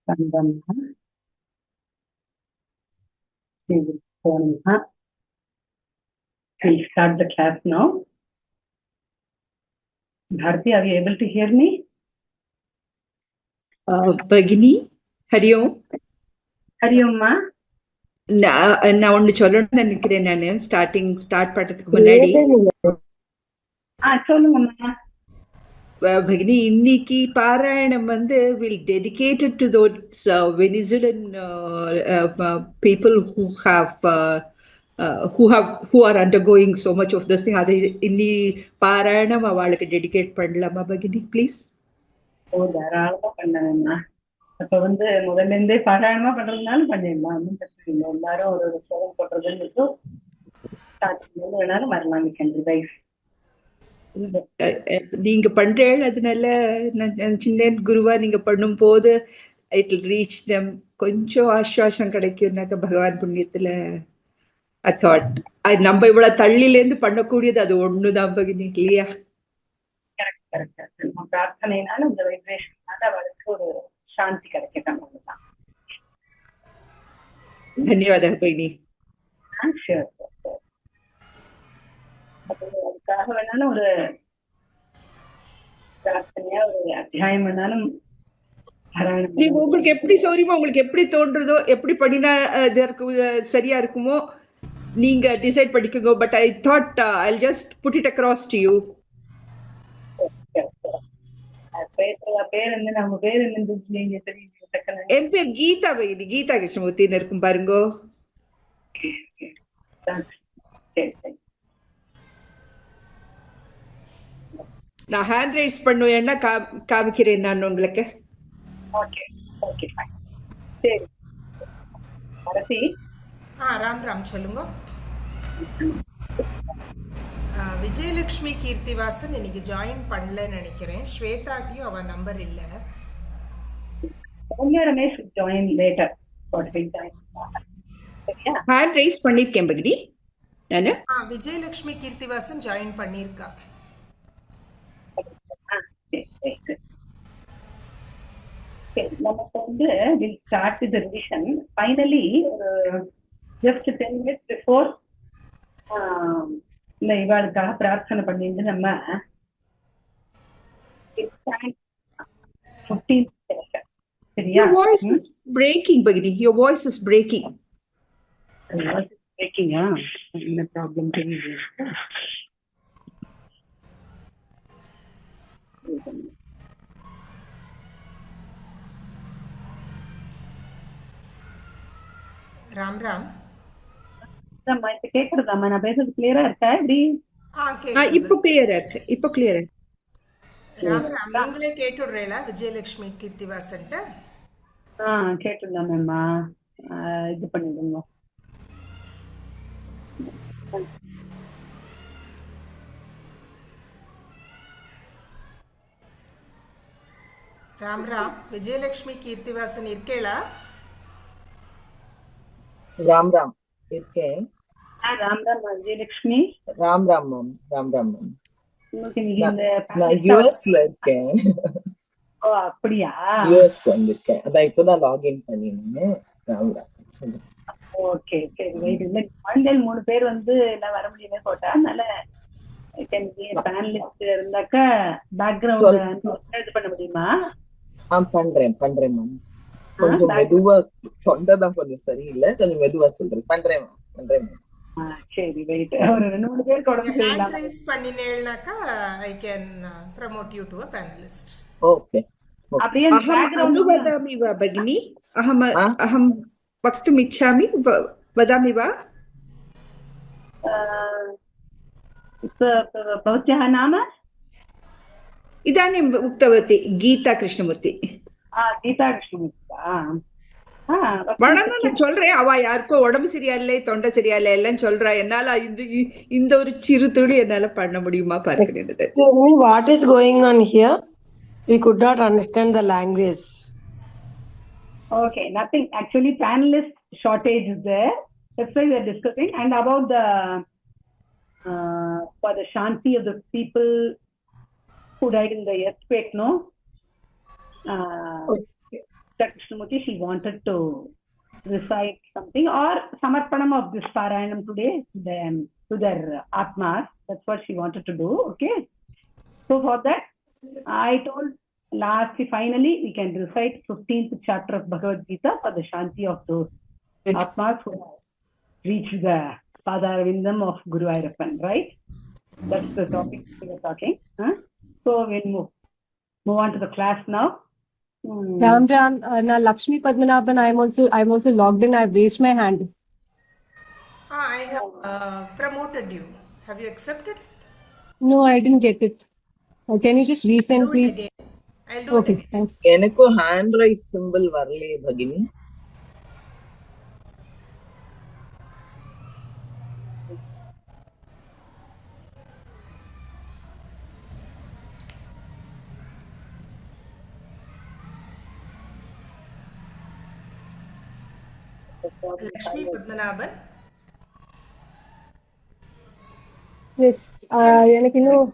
Sangama, Sangama. We'll start the class now. Bharti, are you able to hear me? Bhagini, Hari Om. Hari Om, ma. நான் ஒன்னு சொல்லணும்னு நினைக்கிறேன். நானு start பண்றதுக்கு முன்னாடி சொல்லுங்கம்மா. பகினி, இன்னைக்கு பாராயணம் will dedicate it to those Venezuelan people who are undergoing so much of this thing. அது இன்னி பாராயணம் அவளுக்கு டெடிகேட் பண்ணலாமா பகினி, ப்ளீஸ்? தாராளமா பண்ணலாமா. அப்ப முதல்ல இருந்தே பாராயணமா பண்றதுனாலும் பண்ணிடலாம், ஒன்றும் பிரச்சனை இல்லை. எல்லாரும் ஒரு ஸ்லோகம் போடுறதுன்னு வேணாலும் வரலாம். நீங்க பண்றேன், அதனால சின்ன குருவா நீங்க பண்ணும் போது இட் வில் ரீச் தெம். கொஞ்சம் ஆஸ்வாசம் கிடைக்கும்னாக்க பகவான் புண்ணியத்துல. ஐ தாட் நம்ம இவ்வளவு தள்ளில இருந்து பண்ணக்கூடியது அது ஒண்ணுதான் பகினி, இல்லையா? பிரார்த்தனைனால இந்த வைப்ரேஷனால அவளுக்கு ஒரு சாந்தி கிடைக்கட்டும். தன்யவாத பகினி. அதுக்காக வேணாலும் ஒரு பிரார்த்தனையா ஒரு அத்தியாயம் வேணாலும் உங்களுக்கு எப்படி சௌரியமோ, உங்களுக்கு எப்படி தோன்றதோ, எப்படி பண்ணினா சரியா இருக்குமோ நீங்க டிசைட் பண்ணிக்கோங்க. But I thought I'll just put it across to you. என் பேர் கீதா பகினி, கீதா கிருஷ்ணமூர்த்தின்னு இருக்கும் பாருங்கோ. நான் ஹேண்ட் ரைஸ் பண்ணுவேன்னா காமிக்கிறேன் நான் உங்களுக்கு. ராம் ராம் சொல்லுங்க. விஜயலட்சுமி கீர்த்திவாசன் இன்னைக்கு ஜாயின் பண்ணலன்னு நினைக்கிறேன். ஸ்வேதாட்டியும் அவன் நம்பர் இல்ல. ஹேண்ட் ரைஸ் பண்ணிருக்கேன் பகினி நானு. விஜயலட்சுமி கீர்த்திவாசன் ஜாயின் பண்ணிருக்கா. நமக்கு we'll start with the revision. Finally, just 10 minutes before இவாளுக்காக பிரார்த்தனை பண்ணிட்டு நம்ம 15 சரியா? Your voice is breaking பகினி. Your voice is breaking. என்ன ப்ராப்ளம் தெரியுது? ராம் ராம். கேக்குறதாமா? நான் பேசுறது கிளியரா இருக்கா? எப்படி? இப்போ கிளியரா இருக்கு. இப்போ கிளியரா. ராம் ராம், நீங்களே கேட்டுடுறீங்களா விஜயலட்சுமி கீர்த்திவாசன்? கேட்டுடலாம் மேம்மா. இது பண்ணிடுங்க. ராம் ராம், விஜயலட்சுமி கீர்த்திவாசன் இருக்கேளா? ராம் ராம் இருக்கேன். ராம் ராம் விஜயலட்சுமி. ராம் ராம் மேம். ராம் ராம் மேம். நான் யுஎஸ்ல இருக்கேன். ஓ அப்படியா? யுஎஸ்க்கு வந்திருக்கேன். அதான் இப்பதான் லாகின் பண்ணினேன். ராம் ராம் சொல்லுங்க. ஓகே சரி. குழந்தைகள் 3 பேர் எல்லாம் வர முடியுமே போட்டா, அதனால பேனலிஸ்ட் இருந்தாக்கா பேக்ரவுண்ட் இது பண்ண முடியுமா? பண்றேன் மேம். கொஞ்சம் மெதுவா, தொண்டைதான் கொஞ்சம் சரியில்லை, கொஞ்சம் மெதுவா சொல்றேன். பண்றேன் மேம். சரி வெயிட். ஒரு 2-3 பேர் கொண்டு ஹேண்ட் ரைஸ் பண்ணினேல்னாக்கா I can promote you to a panelist. Okay. அப்படியே பேக்ரவுண்ட் வதாமி வா பகினி. அஹம் வக்தும் இச்சாமி வதாமி வா. भवत्याः नाम? इदानीम् उक्तवती गीता कृष्णमूर्ति. गीता कृष्णमूर्ति. வணக்கம் நான் சொல்றேன். அவ யாருக்கோ உடம்பு சரியில்லை, தொண்டை சரியில்லை எல்லாம் சொல்றா. என்னால இந்த ஒரு சிறு துளி என்னால பண்ண முடியுமா பார்க்கிறேன். What is going on here? We could not understand the language. Okay, nothing. Actually, panelist shortage is there. That's why we are discussing. And about the for the shanti of the people who died in the earthquake, no? Krishnamurti, she wanted to recite something or samarpanam of this Parayanam today to their Atmas. That's what she wanted to do. Okay. So for that, I told finally we can recite 15th chapter of Bhagavad Gita for the Shanti of those Atmas who have reached the Padarvindam of Guru Ayyappan, right? That's the topic we were talking. So we'll move on to the class now. Ram, na Lakshmi Padmanabhan, I'm also logged in. I've raised my hand. I have promoted you. Have you accepted it? No, I didn't get it. Can you just resend, Do it please? again. I'll do it Okay, again. thanks. எனக்கு hand raise symbol வரலையே பகினி. Lakshmi Padmanabhan. Yes, எனக்கு இன்னும்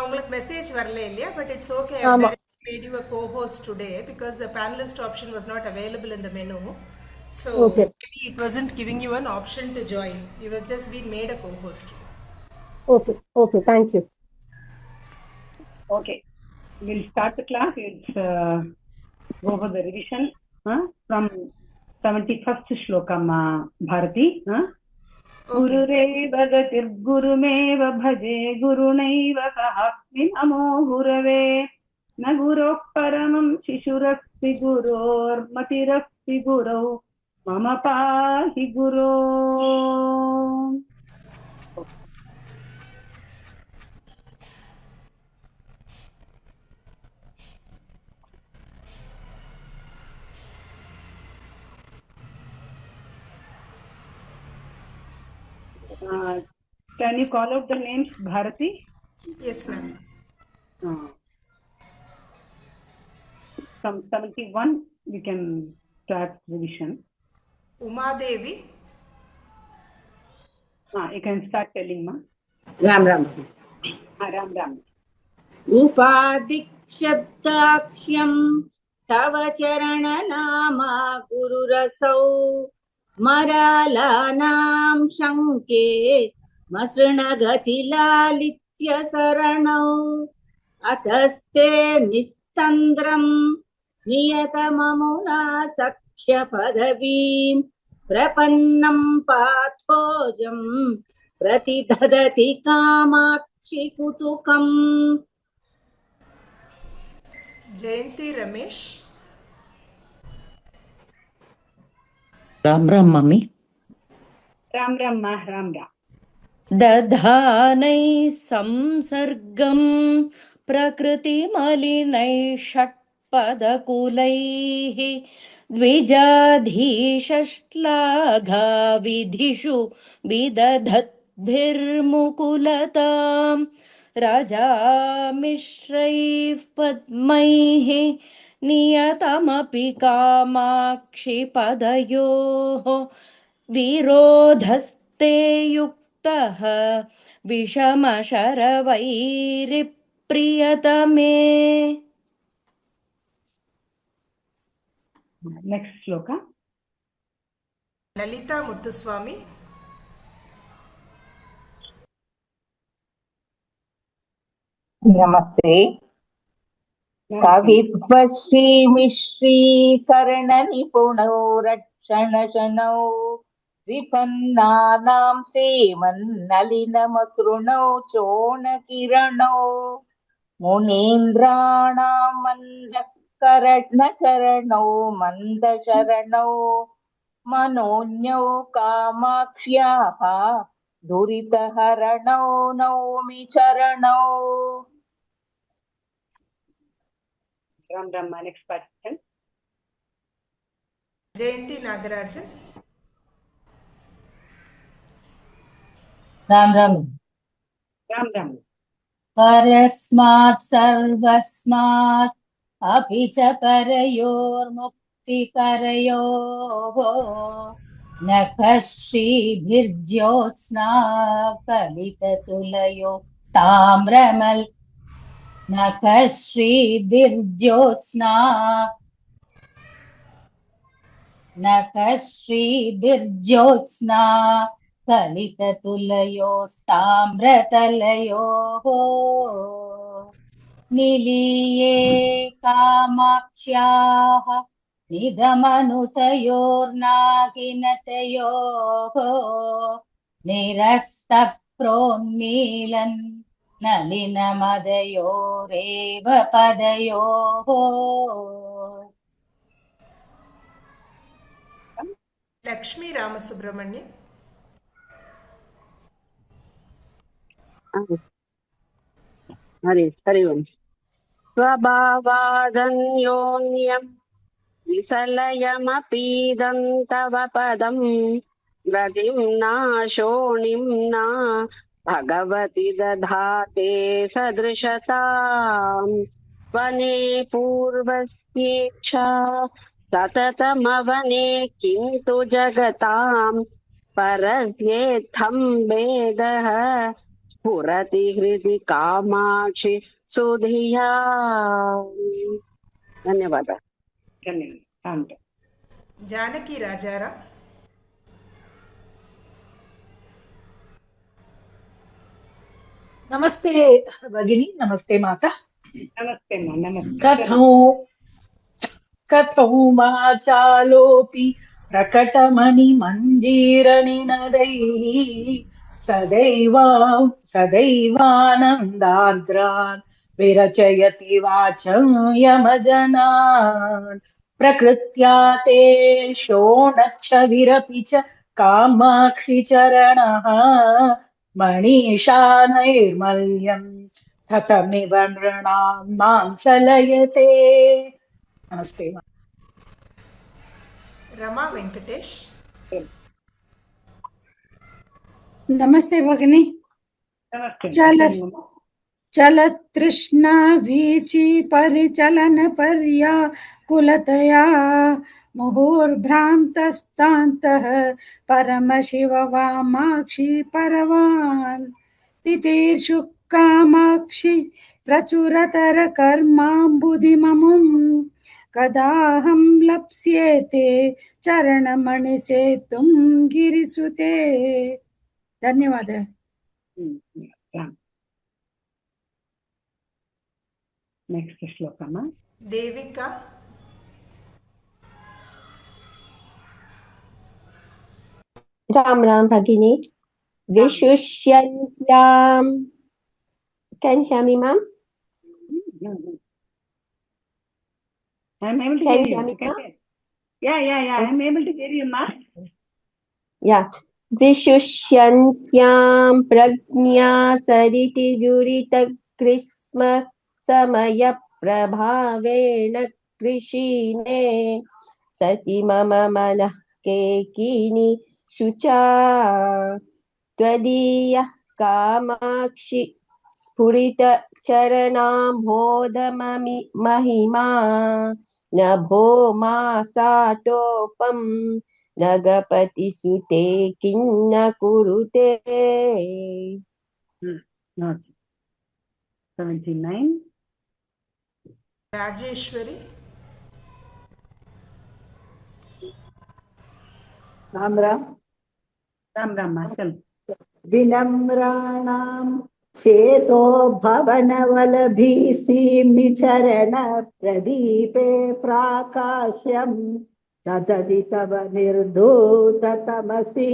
உங்களுக்கு message வரல இல்லையா? But it's okay. I ஆமா. made you a co-host today because the panelist option was not available in the menu. So Okay. maybe it wasn't giving you an option to join. You were just being made a co-host. Okay, thank you. Okay, we'll start the class. Let's go for the revision from 71st shlokam Bharati. Gururev gatirgurumev bhaje gurunaiv kahasmi namo gurave na guroh paramam shishuraspi guror matiraspi gurau mama pahi guru. Can you call out the names, Bharati? Yes, ma'am. From 71, we can start revision. Uma Devi. You can start telling, ma. Ram Ram. Ram. Upadikshadaksham tava charana nama gururasau maralanam shanke masranagati lalitya saranau ataste nistandram niyatamamuna sakhya padavim prapannam pathojam pratidadati kamakshi kutukam. Jayanti Ramesh. Ram Ram, mummy. Ram. दधानै संसर्गं प्रकृतिमलिनै षट्पदकुलैः द्विजाधीशश्लाघा विधिषु विदधद्भिर्मुकुलतां राजामिश्रैः पद्मैः नियतमपि Kamakshi पदयोः विरोधस्ते युक्तः विषमशरवैरिप्रियतमे. Next shloka. Lalita Muthuswami. नमस्ते. कविश्रीमिश्रीकरणनिपुणौ रक्षणशनौ विपन्नानां श्रीमन्नलिनमसृणौ चोणकिरणौ मुनीन्द्राणां मन्दकरणचरणौ मन्दशरणौ मनोन्यौ कामाक्ष्याः दुरितहरणौ नौमि चरणौ. Ram. Next participant. Jayanti Nagarajan. Ram. परस्मात् सर्वस्मात् अपि च परयोर्मुक्तिकरयोः न कश्चिभिर्ज्योत्स्ना कलिततुलयो ताम्रमल् न कश्चिभिर्ज्योत्स्ना नखः श्रीभिर्ज्योत्स्ना कलिततुलयोस्ताम्रतलयोः निलीये कामाक्ष्याः निगमनुतयोर्नागिनतयोः निरस्तप्रोन्मीलन् नलिनमदयोरेव पदयोः ಲಕ್ಷ್ಮೀ ರಾಮಸುಬ್ರಹ್ಮಣ್ಯ. हरि हरि ओम्. स्वभावादन्योन्यं विसलयमपीदं तव पदं गतिं नाशोणिं न भगवति दधाते सदृशताम् वने पूर्वस्येच्छा सततमवने किन्तु जगतां परस्येत्थं वेदः स्फुरति हृदि कामाक्षि सुधिया. ಧನ್ಯವಾದ. ಧನ್ಯವಾದ. ಜಾನಕಿ ರಾಜಾರಾಮ್. नमस्ते भगिनी, नमस्ते माता. नमस्ते मां. नमस्ते. कथौ वाचालोऽपि प्रकटमणिमञ्जीरनिनदैः सदैवानन्दार्द्रान् विरचयति वाचं यमजनान्. प्रकृत्या ते शोणच्छविरपि च कामाक्षि चरणः मणिषा नैर्मल्यं हतमिव नृणां मां सलयते. नमस्ते. रमा ವೆಂಕಟೇಶ್. नमस्ते भगिनी. नमस्ते. चलतृष्णा वीची परिचलन पर्याकुलतया मुहुर्भ्रान्तस्तान्तः परमशिव वामाक्षि परवान् तितीर्षु कामाक्षि प्रचुरतर कर्माम्बुधिममुं कदाहं लप्स्येते चरणमणिसेतुं गिरिसुते. धन्यवादः. नेक्स्ट श्लोक मा. ದೇವಿಕಾ. राम राम भगिनी. विशुष्यन्त्यां. Can you hear me, ma'am? I am able to hear you. Yeah. I am able to hear you, ma. Yeah. विशुष्यन्त्यां प्रज्ञा सरिति दुरित ग्रीष्म समय प्रभावेण कृषिणे सति मम मनः केकिनी शुचा त्वदीयः कामाक्षि स्फुरित चरणाम्भोधममि महिमा नभो मासाटोपम् नगपति सुते किन्न कुरुते. 79. ರಾಜೇಶ್ವರಿ. राम राम. चल. विनम्राणां चेतो भवनवलभीसीमि चरण प्रदीपे प्राकाश्यम् तददि तव निर्धूततमसि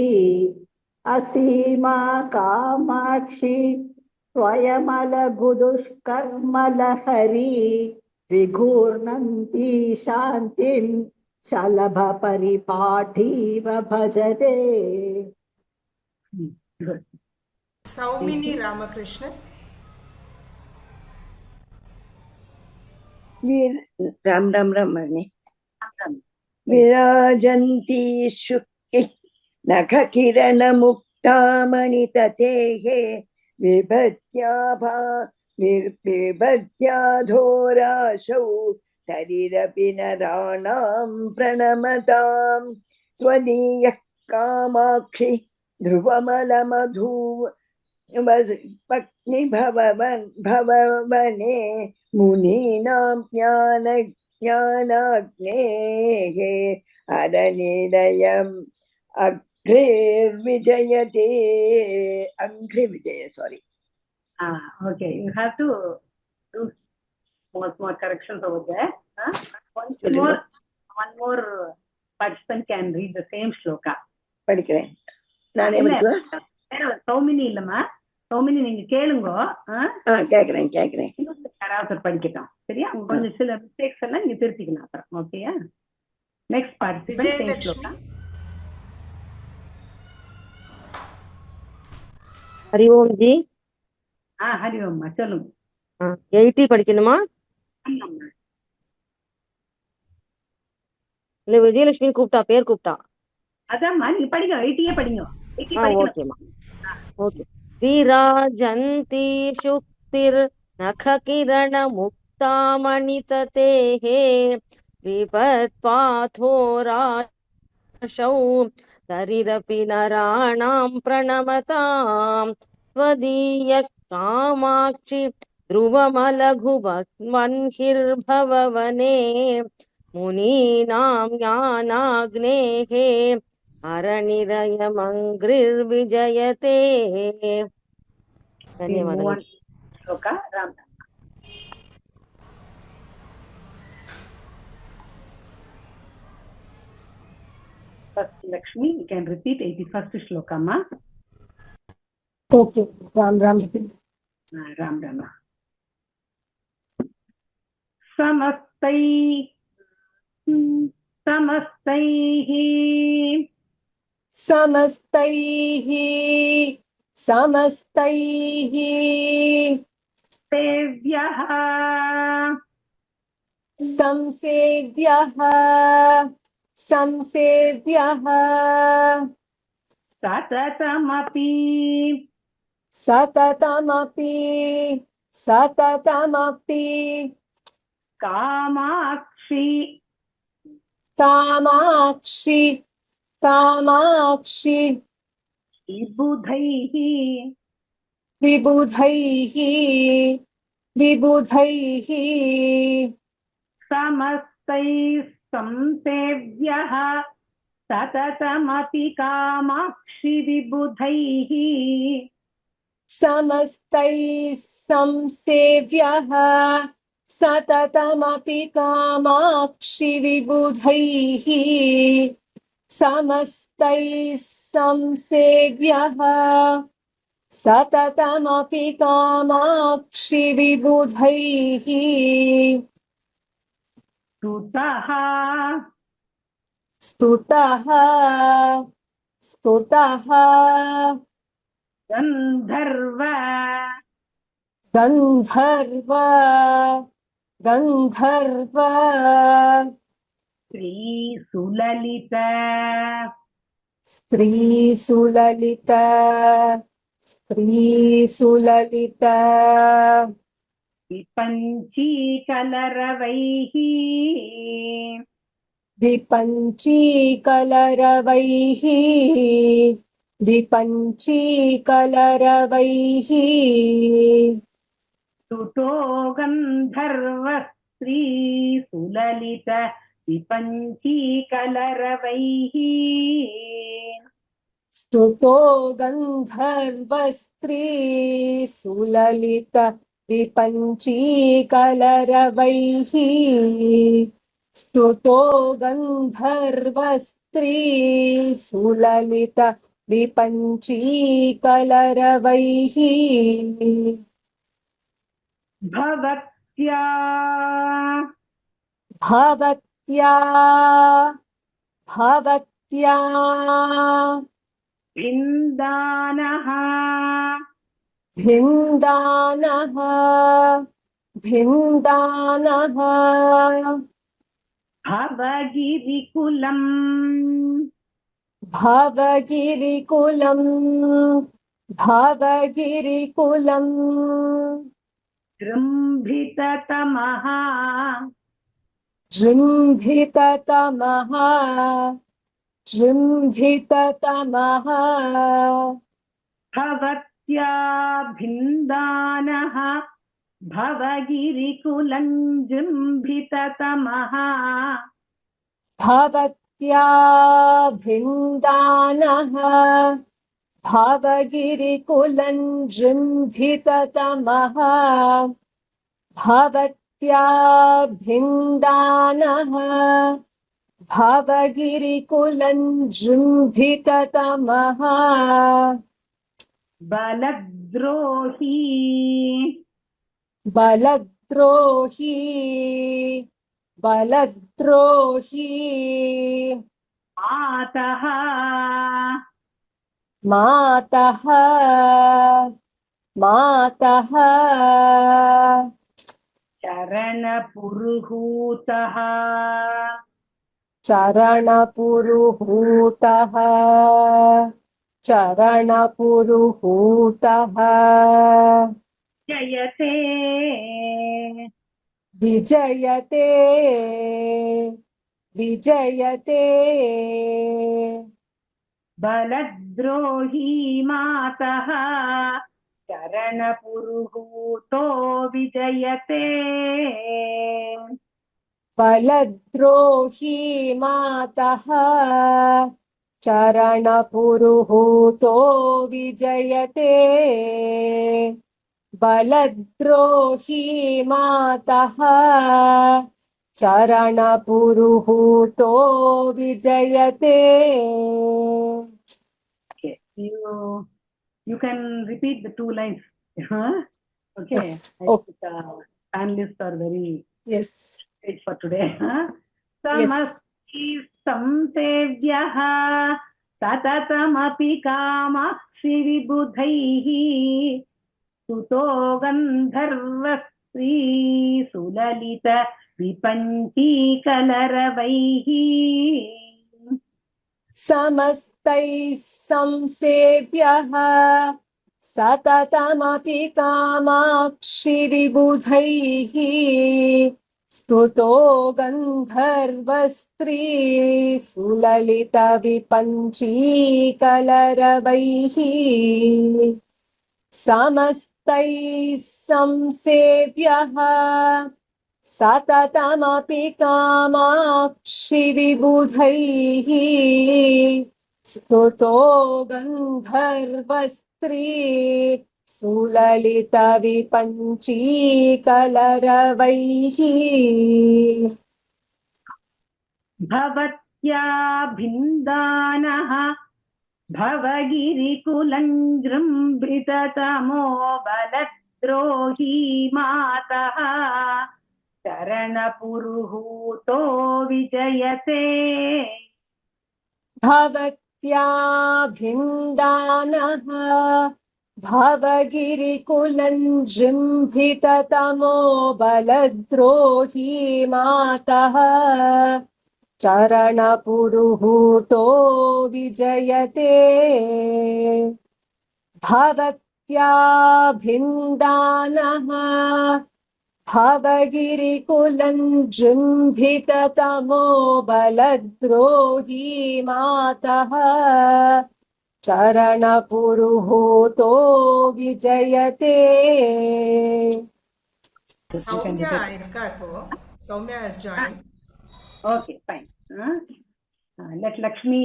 असीमा कामाक्षि स्वयमलगुदुष्कर्मलहरी विघूर्णन्ति शान्तिं शलभ परिपाठीव भजते. ಸೌಮಿನಿ ರಾಮಕೃಷ್ಣ. राम मणि. विराजन्ती शुक्ति नखकिरण मुक्तामणिततेः विभत्याधोराशौ तरिरपि नराणां प्रणमतां त्वदीयः कामाक्षि ध्रुवमलमधु पत्नी भववने मुनीनां ज्ञानाग्नेः अरनिलयम् अग्निर्विजयते. अङ्घ्रिविजय, sorry. Okay, you have to do more corrections over there. One more participant can read the same shloka. படிக்கிறேன். நானே படிக்கிறேன். சௌமினி இல்லம்மா, சௌமினி நீங்க கேளுங்க. கேக்குறேன். யாராவது படிக்கட்டும், சரியா? கொஞ்சம் சில மிஸ்டேக்ஸ் எல்லாம் நீங்க திருத்திக்கலாம் அப்புறம். ஓகேயா? Next participant same shloka. Hari Om ji. Hari ஓம்மா, சொல்லுங்க. 80 படிக்கணுமா? இல்ல விஜயலட்சுமி கூப்பிட்டா, பேர் கூப்பிட்டா. அதாம்மா, நீங்க படிங்க, 80 படிங்க. ஓகேமா. ஓகே. விராஜந்தி சுக்திர் நக கிரண முக்தாமணிததேஹ விபத்பாதோராஷௌ தரிரபி நராணாம் பிரணமதாம் ஸ்வதீய காமாட்சி ध्रुवमलघुवन्हिर्भववने मुनीनां ज्ञानाग्नेः अरणिरयमङ्घ्रिर्विजयते. धन्यवादः. श्लोका Ram. First Lakshmi, you can repeat 81st shloka ma. Okay, Ram. Ram. समस्तैः सेव्यः सततमपि Kamakshi विबुधैः समस्तैः संसेव्यः सततमपि Kamakshi विबुधैः समस्तैः संसेव्यः सततमपि Kamakshi विबुधैः समस्तैः संसेव्यः सततमपि Kamakshi विबुधैः स्तुतः गन्धर्व स्त्रीसुललित विपञ्चीकलरवैः स्तुतो गन्धर्व स्त्रीसुललित विपञ्चीकलरवैः स्तुतो गन्धर्व स्त्रीसुललित विपञ्चीकलरवैः स्तुतो गन्धर्व स्त्रीसुललित विपञ्चीकलरवैः भवत्या भिन्दानः भवगिरिकुलम् जृम्भिततमः भवत्या भिन्दानः भवगिरिकुलं जृम्भिततमः भवत्याभिन्दानः भवगिरिकुलञ्जृम्भिततमः भवत्याभिन्दानः भवगिरिकुलञ्जृम्भिततमः बलद्रोही बलद्रोही बलद्रोही मातः मातः मातः चरणपुरुहूतः चरणपुरुहूतः चरणपुरुहूतः जयते विजयते विजयते बलद्रोही मातः चरणपुरुहूतो विजयते बलद्रोही मातः चरणपुरुहूतो विजयते बलद्रोही मातः चरणपुरुहूतो विजयते. Okay. You can repeat the 2 lines. Huh? Okay. I think panelists are very great for today. Samasti samsevyah tatataamapi kamakshi vibudhaihi suto gandharvastri sulalita vipanchi kalaravaihi. समस्तैः संसेव्यः सततमपि Kamakshi विबुधैः स्तुतो गन्धर्वस्त्री सुललितविपञ्चीकलरवैः समस्तैः संसेव्यः सततमपि कामाक्षि विबुधैः स्तुतो गन्धर्वस्त्री सुललितविपञ्चीकलरवैः भवत्याभिन्दानः भवगिरिकुलञ्जृम्भिततमो बलद्रोही मातः चरणपुरुहूतो विजयते भवत्याभिन्दानः भवगिरिकुलञ्जृम्भिततमो बलद्रोही मातः चरणपुरुहूतो विजयते भवत्याभिन्दानः भवगिरिकुलञ्जृम्भिततमो बलद्रोही मातः चरणपुरुहूतो विजयते. சௌமியா இருக்கா இப்போ? Soumya has joined. Okay, fine. Let Lakshmi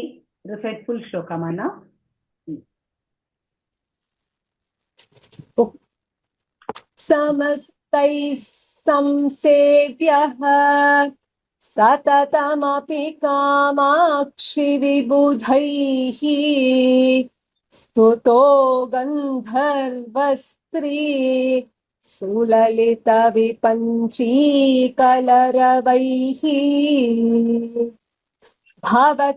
recite full shlokama now. समस्तैः संसेव्यः सततमपि Kamakshi विबुधैः स्तुतो गन्धर्वस्त्री सुललितविपञ्चीकलरवैः भवत्याभिन्दानः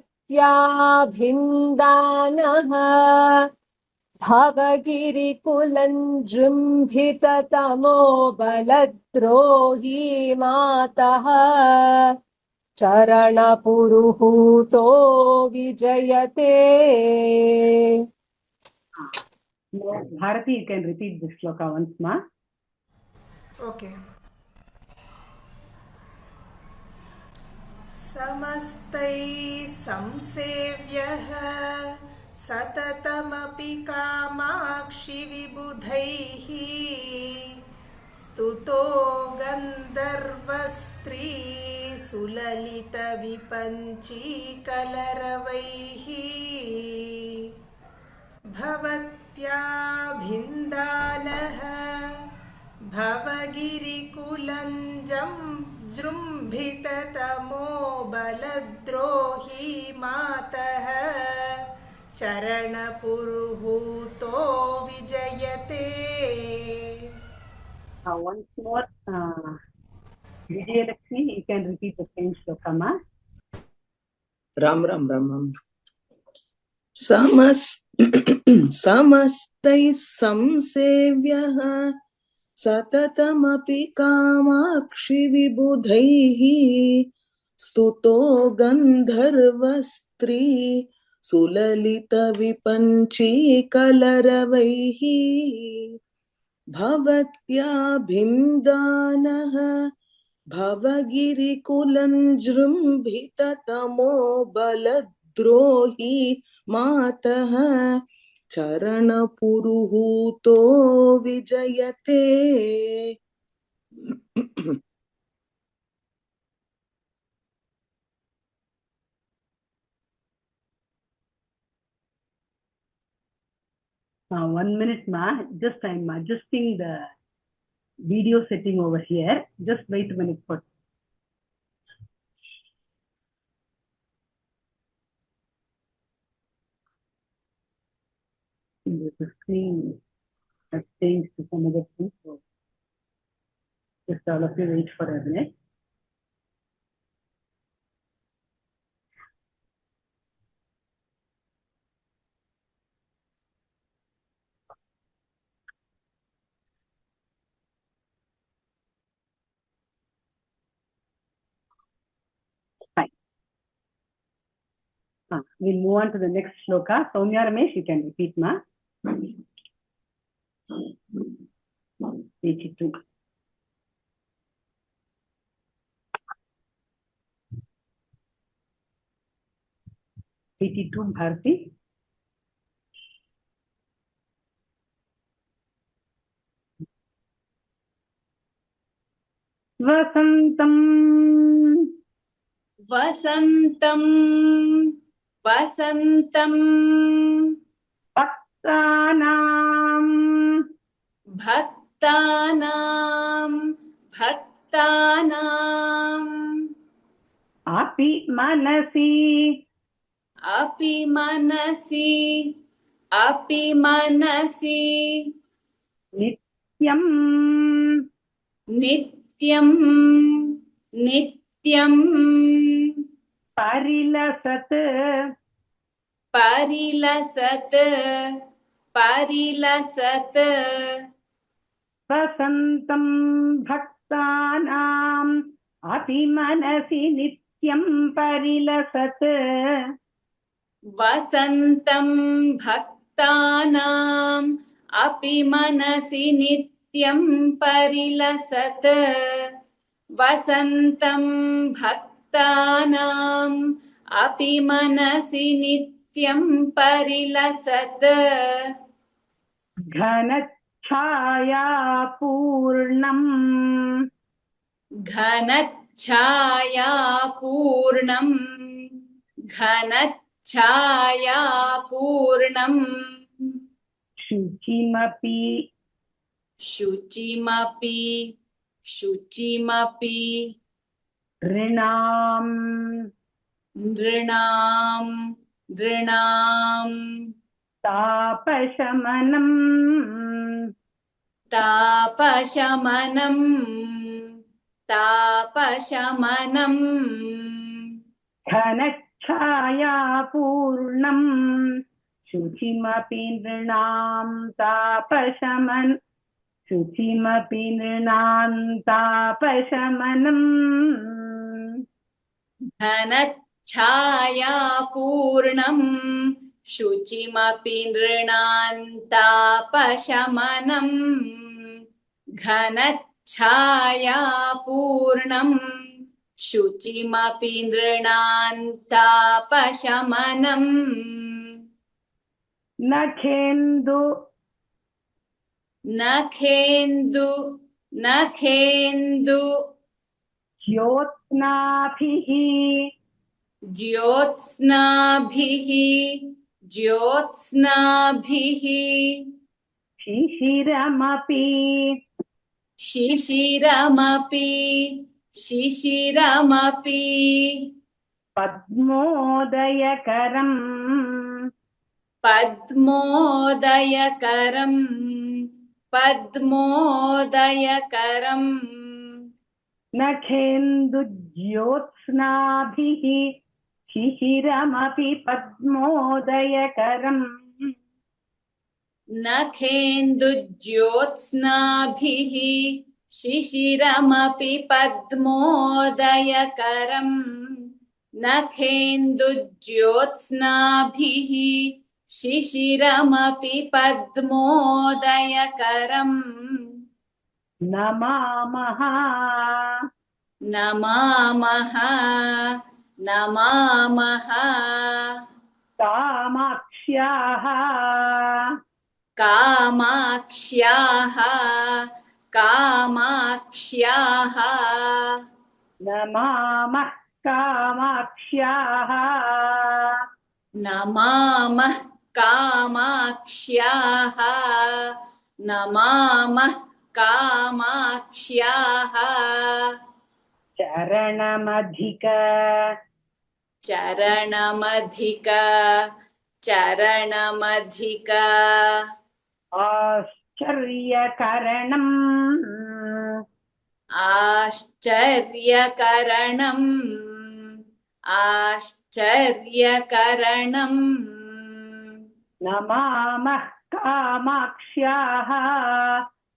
भवगिरिकुलञ्जृम्भिततमो बलद्रोही मातः चरणपुरुहूतो विजयते. Bharati, you can repeat this shloka once more. Okay. समस्तैः संसेव्यः सततमपि Kamakshi विबुधैः स्तुतो गन्धर्वस्त्री सुललितविपञ्चीकलरवैः सुललितविपञ्चीकलरवैः भवत्या भिन्दानः भवगिरिकुलञ्जं जृम्भिततमो बलद्रोही मातः चरणपुरुहूतो विजयते. Once more, Vijayalakshmi, you can repeat the same shloka, ma. Ram Ram Ram Ram. समस्तैः संसेव्यः सततमपि Kamakshi विबुधैः स्तुतो गन्धर्वस्त्री सुललितविपञ्चीकलरवैः भवत्या भिन्दानः भवगिरिकुलञ्जृम्भिततमो बलद्रोही मातः चरणपुरुहूतो विजयते. One minute, ma. Just I'm adjusting the video setting over here. Just wait a minute for. The screen has changed to some other thing, so just all of you wait for a minute. We'll move on to the next shloka. Soumya Ramesh, you can repeat, ma. 82. Bharati. Vasantam. वसन्तं वसन्तं भक्तानां भक्तानां भक्तानां अपि मनसि अपि मनसि अपि मनसि नित्यं नित्यं नित्यं परिलसत् परिलसत् परिलसत् वसन्तं भक्तानाम् अपि मनसि नित्यं परिलसत् वसन्तं भक्तानाम् अपि मनसि नित्यं परिलसत् वसन्तं भक्तानाम् अपि मनसि नित्यं परिलसत् घनच्छायापूर्णम् घनच्छायापूर्णम् घनच्छायापूर्णम् शुचिमपि शुचिमपि शुचिमपि ऋणाम् नृणाम् नृणाम् तापशमनम् तापशमनम् तापशमनम् घनच्छायापूर्णम् शुचिमपि नृणां तापशमन् शुचिमपि नृणां तापशमनम् घनच्छायापूर्णम् शुचिमपि नृणां तापशमनम् घनच्छायापूर्णम् शुचिमपि नृणां तापशमनम् नखेन्दु नखेन्दु नखेन्दु ज्योत्स्नाभिः ज्योत्स्नाभिः ज्योत्स्नाभिः शिशिरमपि शिशिरमपि शिशिरमपि पद्मोदयकरम् पद्मोदयकरम् पद्मोदयकरम् नखेन्दुज्योत्स्नाभिः शिशिरमपि पद्मोदयकरम् नखेन्दुज्योत्स्नाभिः शिशिरमपि पद्मोदयकरम् नखेन्दुज्योत्स्नाभिः शिशिरमपि पद्मोदयकरम् नमामः नमामः नमामः कामाक्ष्याः कामाक्ष्याः कामाक्ष्याः नमामः कामाक्ष्याः नमामः कामाक्ष्याः नमामः कामाक्ष्याः चरणमधिक चरणमधिक चरणमधिक आश्चर्यकरणम् आश्चर्यकरणम् आश्चर्यकरणम् नमामः कामाक्ष्याः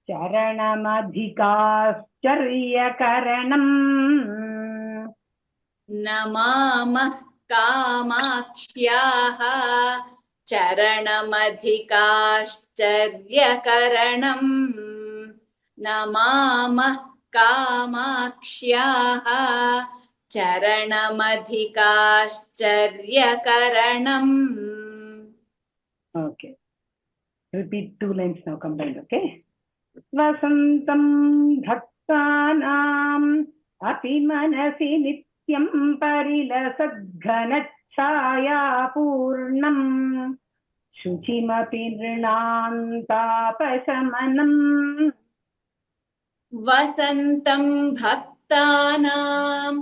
चरणमधिकाश्चर्यकरणम् नमामः कामाक्ष्याः चरणमधिकाश्चर्यकरणम् नमामः कामाक्ष्याः चरणमधिकाश्चर्यकरणम्. Okay. Repeat 2 lines now combined, okay? वसन्तं भक्तानाम् अपि मनसि नित्यं परिलसद्घनच्छायापूर्णम् शुचिमपि नृणां तापशमनम् वसन्तं भक्तानाम्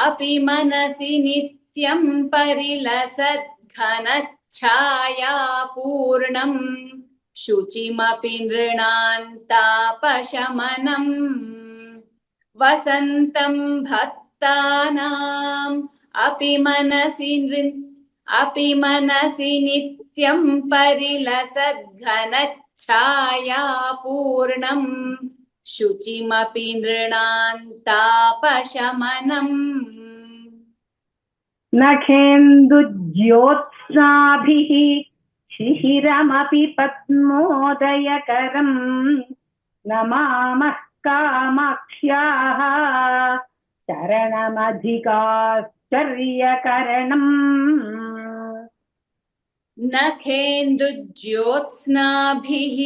अपि मनसि नित्यं परिलसद्घनच्छायापूर्णम् शुचिमपि नृणां तापशमनम् वसन्तं भक्तानाम् अपि मनसि नित्यं परिलसद्घनच्छायापूर्णम् शुचिमपि नृणां तापशमनम् नखेन्दुज्योत्स्नाभिः शिशिरमपि पद्मोदयकरम् नमामः कामाक्ष्याः चरणमधिकाश्चर्यकरणम् नखेन्दुज्योत्स्नाभिः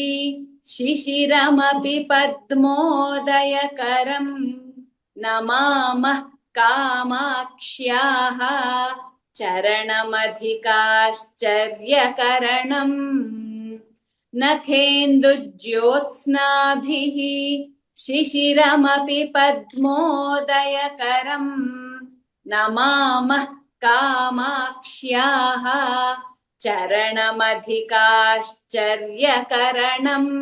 शिशिरमपि पद्मोदयकरम् नमामः कामाक्ष्याः चरणमधिकाश्चर्यकरणम् नखेन्दुज्योत्स्नाभिः शिशिरमपि पद्मोदयकरम् नमामः कामाक्ष्याः चरणमधिकाश्चर्यकरणम्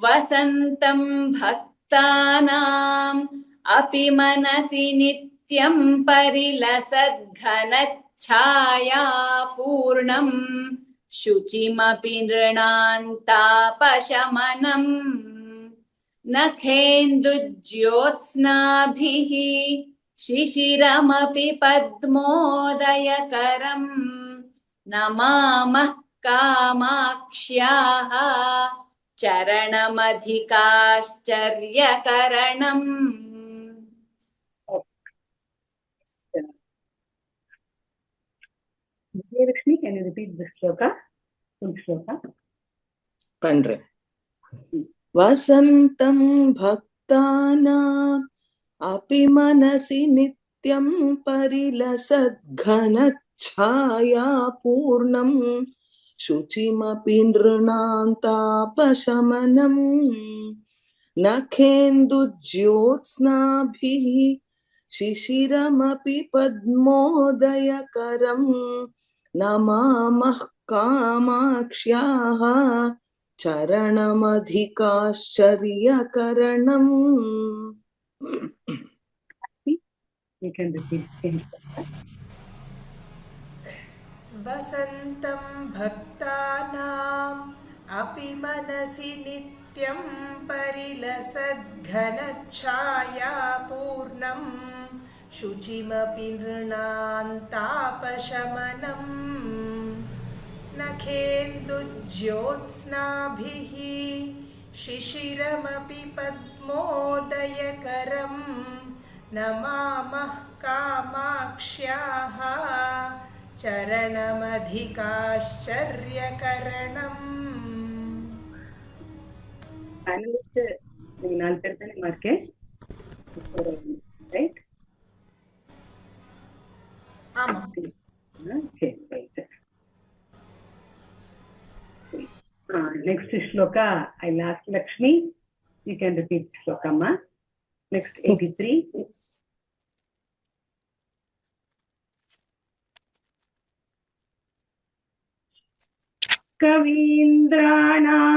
वसन्तं भक्तानाम् अपि मनसि नित्यं परिलसद्घनच्छायापूर्णम् शुचिमपि नृणां तापशमनम् नखेन्दुज्योत्स्नाभिः शिशिरमपि पद्मोदयकरम् नमामः कामाक्ष्याः चरणमधिकाश्चर्यकरणम् Vijayalakshmi, can you repeat this shloka? Full shloka. பண்றேன். वसन्तं भक्तानाम् अपि मनसि नित्यं परिलसद्घनच्छायापूर्णम् शुचिमपि नृणां तापशमनम् नखेन्दुज्योत्स्नाभिः शिशिरमपि पद्मोदयकरम् नमामः कामाक्ष्याः चरणमधिकाश्चर्यकरणम्. You can repeat. वसन्तं भक्तानाम् अपि मनसि नित्यं परिलसद्घनच्छायापूर्णं शुचिमपि नृणां तापशमनम् नखेन्दुज्योत्स्नाभिः शिशिरमपि पद्मोदयकरं नमामः कामाक्ष्याः चरणमधिकाश्चर्यकरणम्. Analyst, நீங்க 4 பேர் தானே மார்க்கே, ரைட்? ஆமா. Okay, right. Next shloka, I'll ask Lakshmi. You can repeat shloka, ma. Next 83. कवीन्द्राणाम्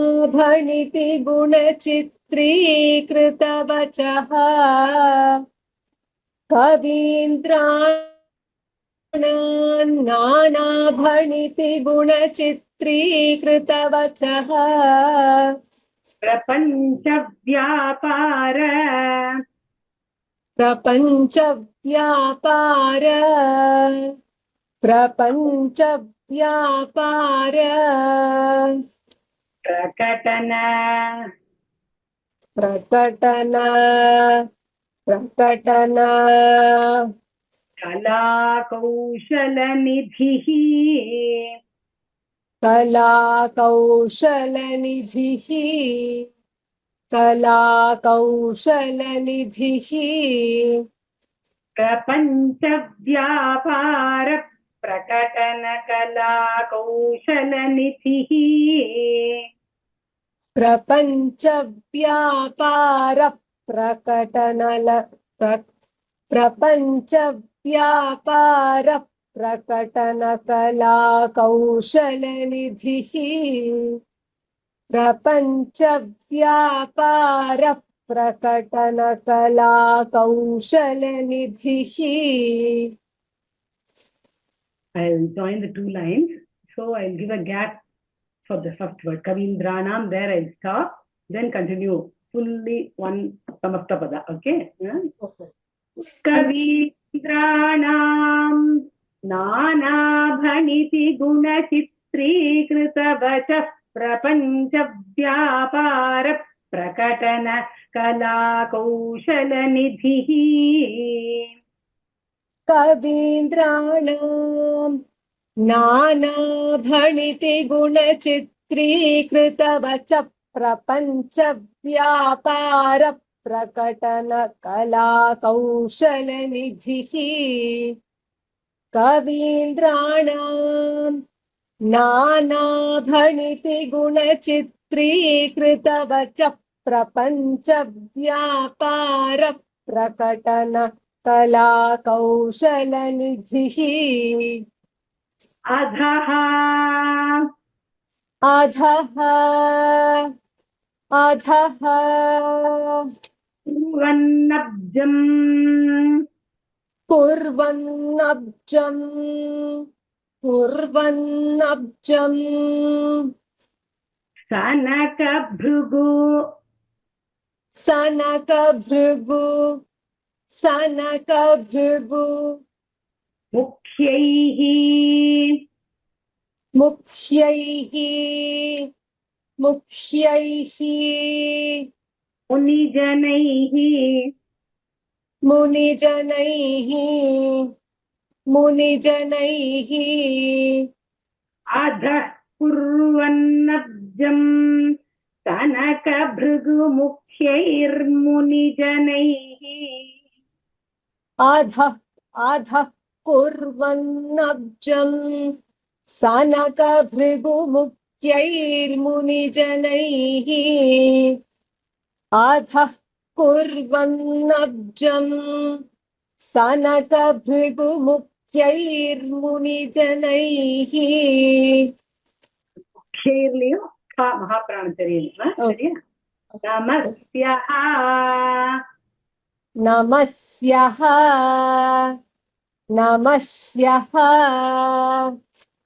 नानाभणिति गुणचित्रीकृत वचः कवीन्द्राणाम् नानाभणिति गुणचित्रीकृत वचः प्रपंच व्यापार प्रकटन कला कौशलनिधिः प्रपंच व्यापार प्रकटन कला कौशलनिधिः I'll join the two lines. So I'll give a gap for the first word. Kavindranam, there I'll stop. Then continue fully one Samasthapada. Okay? Yeah? Okay. Kavindranam Nana Bhaniti Gunachitrīkrita Vachah Prapancha Vyapara Prakatana Kala Kaushala Nidhihi. कवीन्द्राणाम् नानाभणिति गुणचित्रीकृत वच प्रपंच व्यापार प्रकटन कला कौशलनिधिः कवीन्द्राणाम् नानाभणिति गुणचित्रीकृत वच प्रपंच व्यापार प्रकटन कला कौशलनिधिः अधः अधः अधः कुर्वन्नब्जम् कुर्वन्नब्जम् कुर्वन्नब्जम् सनकभृगु सनकभृगु सनकभृगु मुख्यैः मुख्यैः मुख्यैः मुनिजनैः मुनिजनैः मुनिजनैः अधः कुर्वन्नब्जम् सनकभृगुमुख्यैर्मुनिजनैः अधः अधः कुर्वन्नब्जम् सनकभृगुमुख्यैर्मुनिजनैः अधः कुर्वन्नब्जम् सनकभृगुमुख्यैर्मुनिजनैः मुख्यैर्लियो महाप्राणचर्य नमस्यः नमस्यः नमस्यः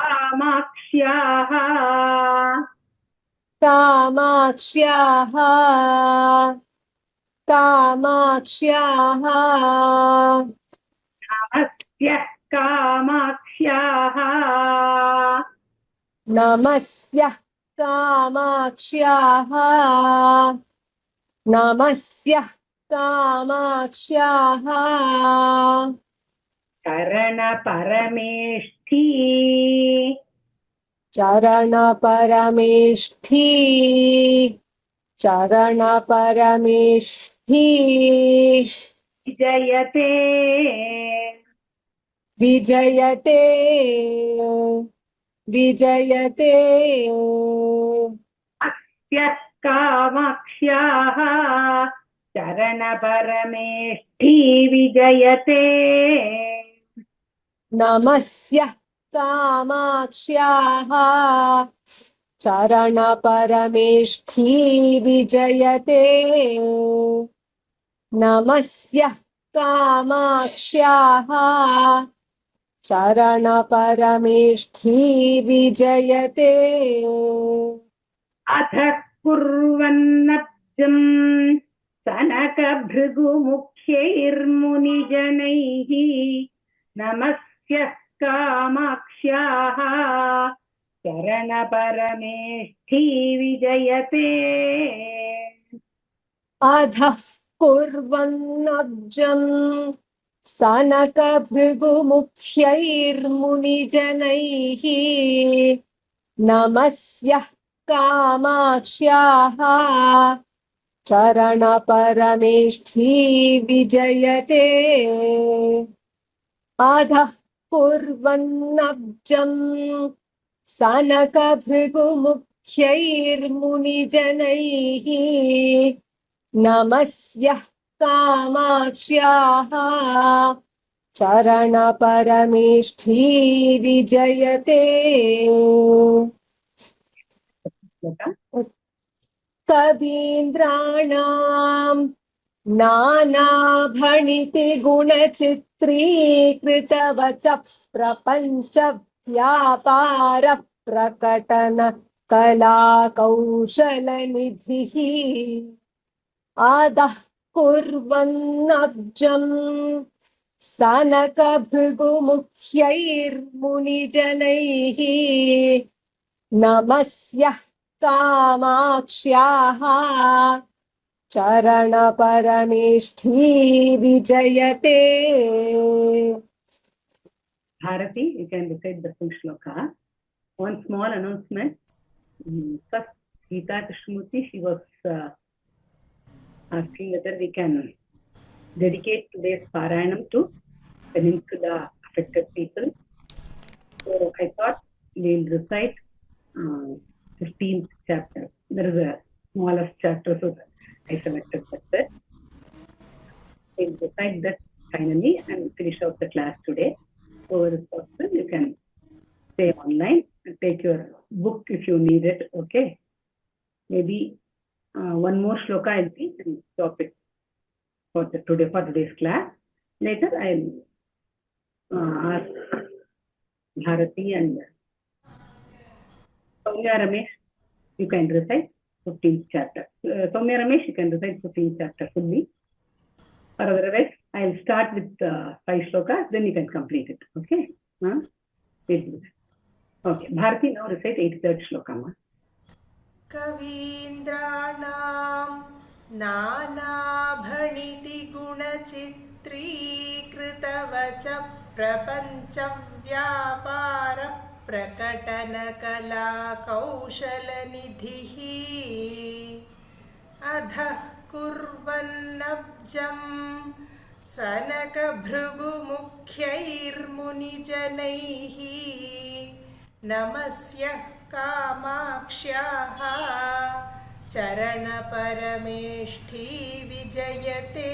कामाक्ष्याः कामाक्ष्याः कामाक्ष्याः नमस्यः कामाक्ष्याः नमस्यः कामाक्ष्याः नमस्यः कामाक्ष्याः चरणपरमेष्ठी चरणपरमेष्ठी चरणपरमेष्ठी विजयते विजयते विजयते अस्यः कामाक्ष्याः चरणपरमेष्ठी विजयते नमस्यः कामाक्ष्याः चरणपरमेष्ठी विजयते नमस्यः कामाक्ष्याः चरणपरमेष्ठी विजयते अधः कुर्वन्नब्जम् सनकभृगुमुख्यैर्मुनिजनैः नमस्यः कामाक्ष्याः चरणपरमेष्ठी विजयते अधः कुर्वन्नब्जम् सनकभृगुमुख्यैर्मुनिजनैः नमस्यः कामाक्ष्याः चरणपरमेष्ठी विजयते अधः कुर्वन्नब्जम् सनकभृगुमुख्यैर्मुनिजनैः नमस्यः कामाक्ष्याः चरणपरमेष्ठी विजयते कवीन्द्राणाम् नानाभणितिगुणचित्रीकृतवच प्रपञ्च व्यापार प्रकटन कलाकौशलनिधिः अधः कुर्वन्नब्जम् सनकभृगुमुख्यैर्मुनिजनैः नमस्यः कामाक्ष्याः चरणपरमेष्ठी विजयते Bharati, you can recite the full shloka. One small announcement. First, Geeta Krishnamurti, she was asking whether we can dedicate today's Parayanam to Peninsula affected people. So I thought we'll recite 15th chapter. There is a smallest chapter, so I selected that. We'll recite that finally and finish out the class today. Over is possible, you can stay online and take your book if you need it. Okay, maybe one more shloka I'll teach and stop it for today's class. Later I'll ask Bharati and Soumya Ramesh, you can recite 15th chapter. Soumya Ramesh, you can recite 15th chapter fully. Or otherwise, I'll start with 5 shlokas, then you can complete it. Okay? Okay. Bharati, now recite 83rd shloka. कवीन्द्राणां नानाभणिति गुणचित्रीकृतवच प्रपञ्चव्यापार प्रकटनकला कौशलनिधिः अधः कुर्वन्नब्जं सनकभृगुमुख्यैर्मुनिजनैः नमस्यः कामाक्ष्याः चरणपरमेष्ठी विजयते.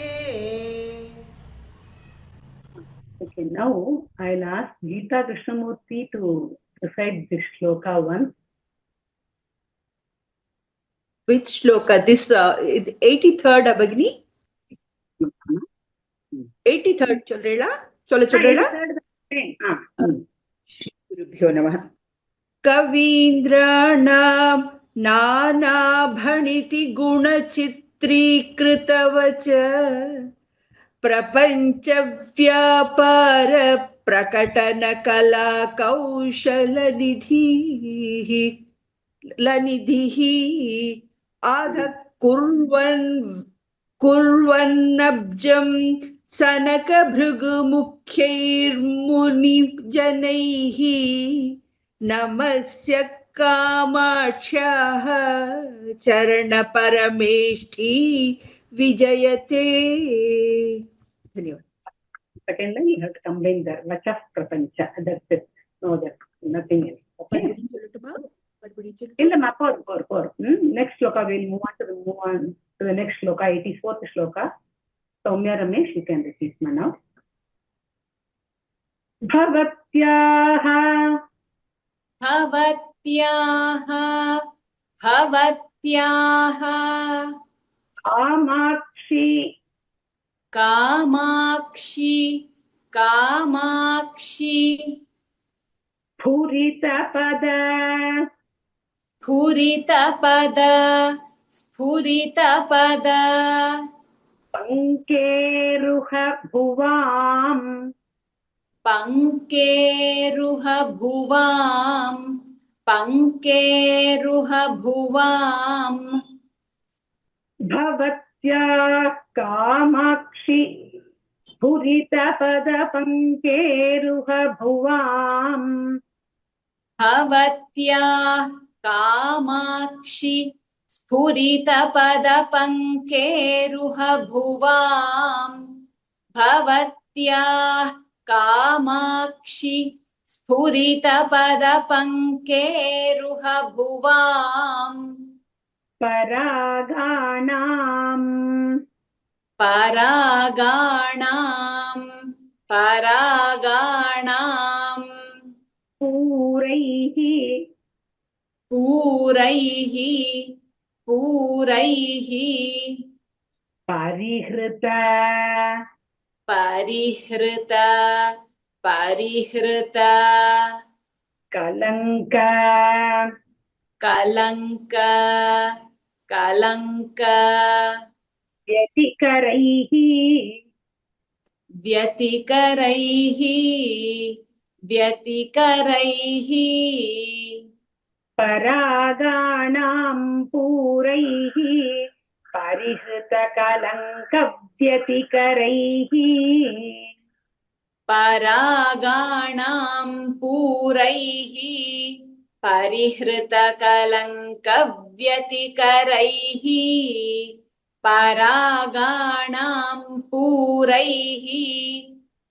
Okay, now I'll ask Geeta Krishnamurthy to recite this shloka once. Which shloka? This 83rd Abhagini? 83rd Cholrela? Cholrela? Gurubhyo Namah. Kavindranam नानाभणिति गुणचित्रीकृतवच प्रपञ्च व्यापार प्रकटनकला कौशलनिधिः आधः कुर्वन्नब्जं सनकभृगुमुख्यैर्मुनिजनैः नमस्य कामाक्ष्याः चरणपरमेष्ठी विजयते. धन्यवाद. Second line, you have to combine the Vachah Prapancha. That's it. No, that's nothing else. Okay? Next shloka, we'll move on to the next shloka, 84th shloka. Soumya Ramesh, you can repeat now. Bhavatyaha Kamakshi स्फुरितपद पंकेरुह भुवाम भवत्या कामाक्षी स्फुरितपद पंकेरुह भुवाम भवत्या कामाक्षी स्फुरितपद पंकेरुह भुवाम भवत्या कामाक्षी स्फुरितपद पंकेरुह भुवाम परागाणां पूरैः परिहृत कलंक व्यतिकरैः परागाणां पूरैः परिहृत कलंक व्यतिकरैः परागाणां पूरैः परिहृत कलंक व्यतिकरैः परागाणां पूरैः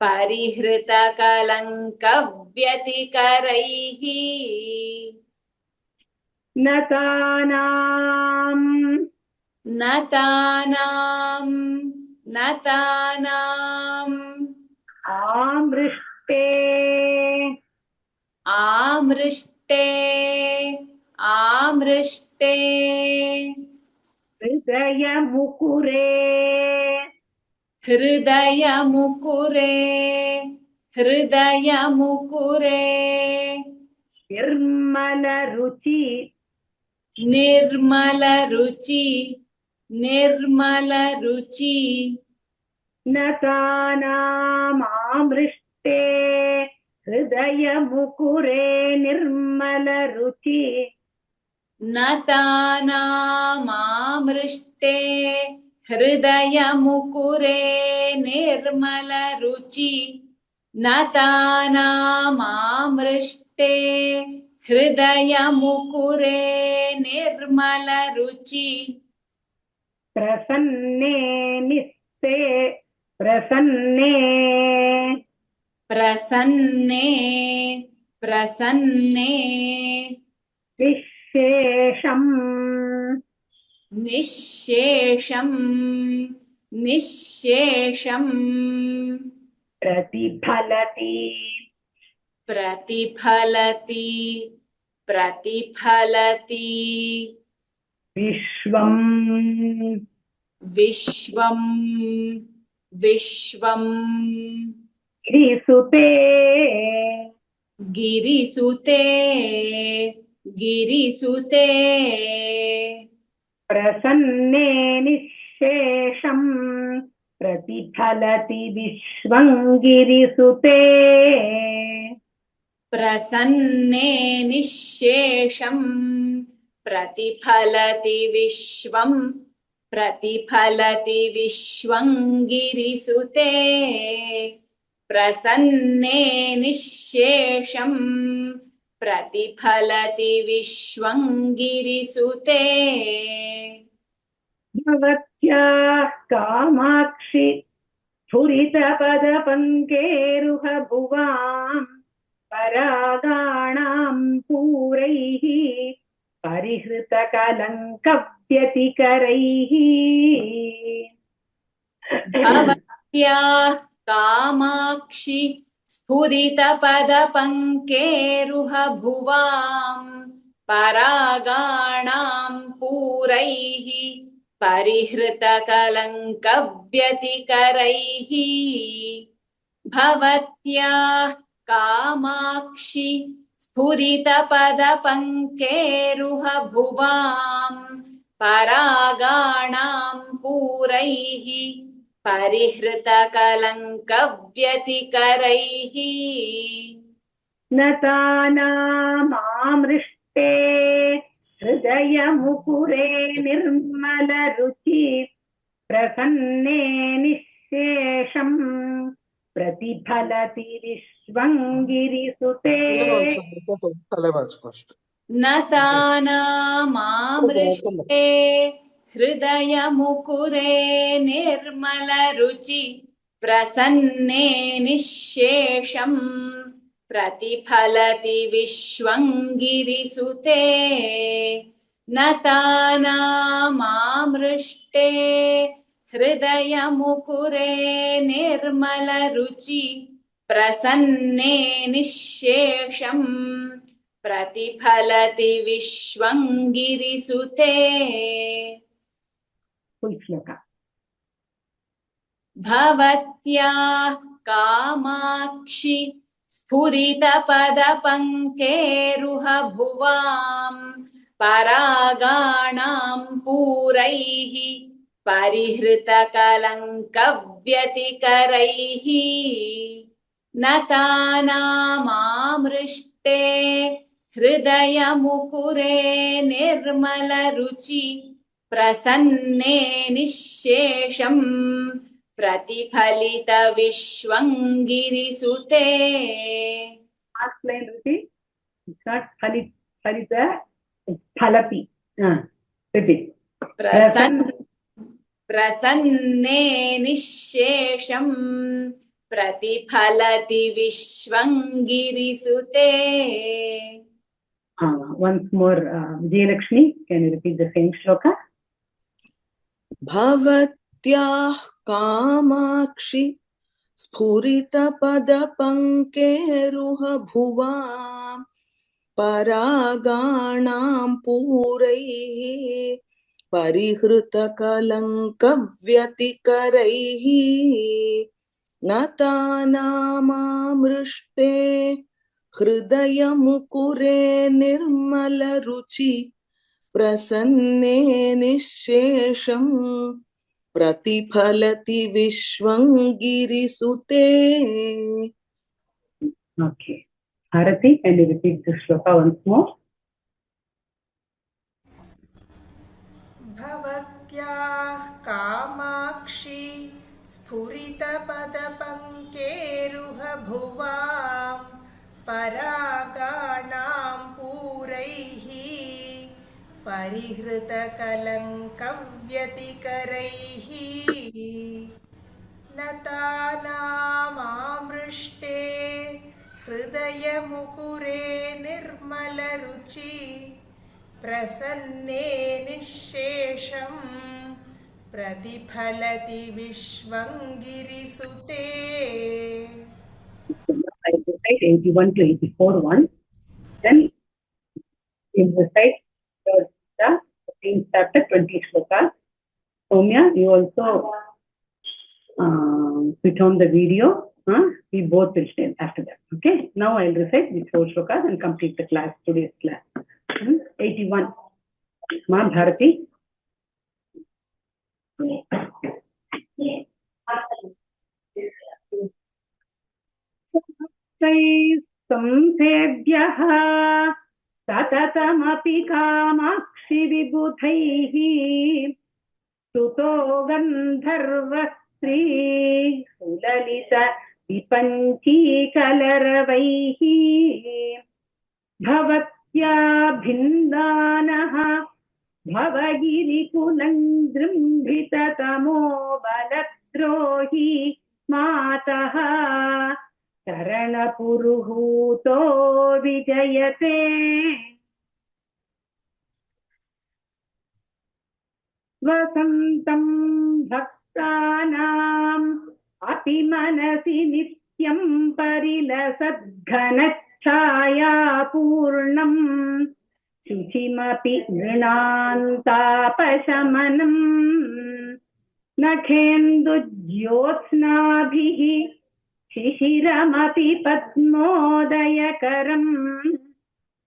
परिहृत कलंक व्यतिकरैः नतानां आमृष्टे आमृष्टे हृदयमुकुरे हृदयमुकुरे हृदयमुकुरे निर्मलरुचि निर्मलरुचि निर्मलरुचि नतानामामृष्टे हृदयमुकुरे निर्मलरुचि नतानामामृष्टे हृदयमुकुरे निर्मलरुचि नतानामामृष्टे हृदयमुकुरे निर्मलरुचि प्रसन्ने निस्ते प्रसन्ने प्रसन्ने प्रसन्ने निःशेषम् निःशेषम् निःशेषम् प्रतिफलति प्रतिफलति प्रतिफलति विश्वम् विश्वम् विश्वम् गिरिसुते गिरिसुते गिरिसुते प्रसन्ने निःशेषम् प्रतिफलति विश्वम् गिरिसुते प्रसन्ने निःशेषम् प्रतिफलति विश्वम् प्रतिफलति विश्वम् गिरिसुते प्रसन्ने निःशेषम् प्रतिफलति विश्वम् गिरिसुते भवत्याः कामाक्षि स्फुरितपदपङ्केरुहभुवाम् परागाणाम् पूरैः परिहृतकलङ्कव्यतिकरैः भवत्याः कामाक्षि स्फुरितपदपङ्केरुहभुवाम् परागाणाम् पूरैः परिहृतकलङ्कव्यतिकरैः भवत्याः कामाक्षि स्फुरितपदपङ्केरुहभुवाम् परागाणाम् पूरैः परिहृतकलङ्कव्यतिकरैः नतानामामृष्टे हृदयमुकुरे निर्मलरुचि प्रसन्ने निःशेषम् प्रतिफलति विश्वम् गिरिसुते नतानामामृष्टे हृदयमुकुरे निर्मलरुचि प्रसन्ने निःशेषम् प्रतिफलति विश्वम् गिरिसुते नतानामामृष्टे हृदयमुकुरे निर्मलरुचि प्रसन्ने निःशेषम् प्रतिफलति विश्वम् गिरिसुते भवत्याः कामाक्षि स्फुरितपदपङ्केरुहभुवाम् परागाणाम् पूरैः परिहृतकलङ्कव्यतिकरैः नतानामामृष्टे हृदयमुकुरे निर्मलरुचि प्रसन्ने निःशेषम् प्रतिफलित विश्वम् गिरिसुते last line repeat. It's not phalita, it's phalati. Repeat. प्रसन्ने निःशेषम् प्रतिफलति विश्वम् गिरिसुते. Once more, Vijayalakshmi, can you repeat the same shloka? भवत्याः कामाक्षि स्फुरितपदपङ्केरुहभुवाम् परागाणां पूरैः परिहृतकलङ्कव्यतिकरैः नतानामामृष्टे हृदयमुकुरे निर्मलरुचि प्रसन्ने निःशेषम् प्रतिफलति विश्वं गिरिसुते. Okay. Bharati, can you repeat this shloka once more? भवत्याः कामाक्षि स्फुरितपदपङ्केरुहभुवां परागाणां पूरैः परिहृतकलङ्कव्यतिकरैः नतानामामृष्टे हृदयमुकुरे निर्मलरुचि प्रसन्ने निःशेषं प्रतिफलति विश्वं गिरिसुते. I recite 81 to 84 once. Then you recite the 15th chapter 20 shlokas. Soumya, you also switch on the video. We both will stay after that. Okay. Now I'll recite these 4 shlokas and complete the class, today's class. 81. Ma Bharati. संसेव्यः सततमपि Kamakshi विबुधैः स्तुतो गन्धर्वस्त्री सुललित विपञ्चीकलरवैः भवत्या भिन्दानः भवगिरिकुलञ्जृम्भिततमो बलद्रोही मातः चरणपुरुहूतो विजयते वसन्तं भक्तानाम् अपि मनसि नित्यं परिलसद्घनच्छायापूर्णम् शुचिमपि नृणान्तापशमनम् नखेन्दुज्योत्स्नाभिः शिशिरमपि पद्मोदयकरम्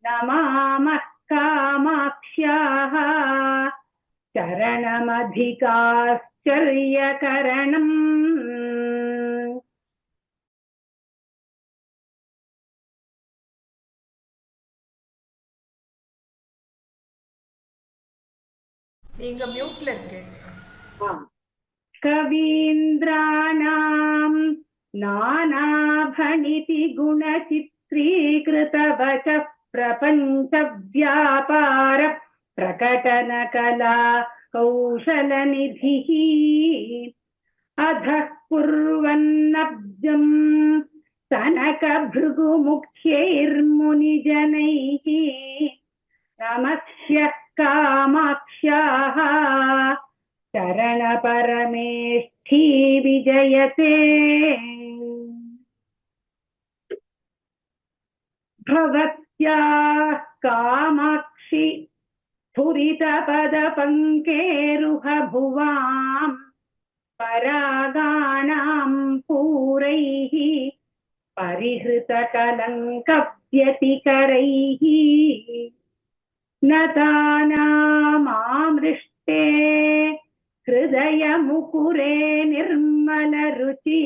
नमामः कामाक्ष्याः चरणमधिकाश्चर्यकरणम्. நீங்க மியூட்ல இருக்கு. कवीन्द्राणां नानाभणिति गुणचित्रीकृतवचः प्रपञ्चव्यापार प्रकटनकला कौशलनिधिः अधः कुर्वन्नब्जं सनकभृगुमुख्यैर्मुनिजनैः नमस्यः कामाक्ष्याः चरणपरमेष्ठी विजयते भवत्याः कामाक्षि स्फुरितपदपङ्केरुहभुवां परागाणां पूरैः परिहृतकलङ्कव्यतिकरैः नतानामामृष्टे हृदयमुकुरे निर्मलरुचि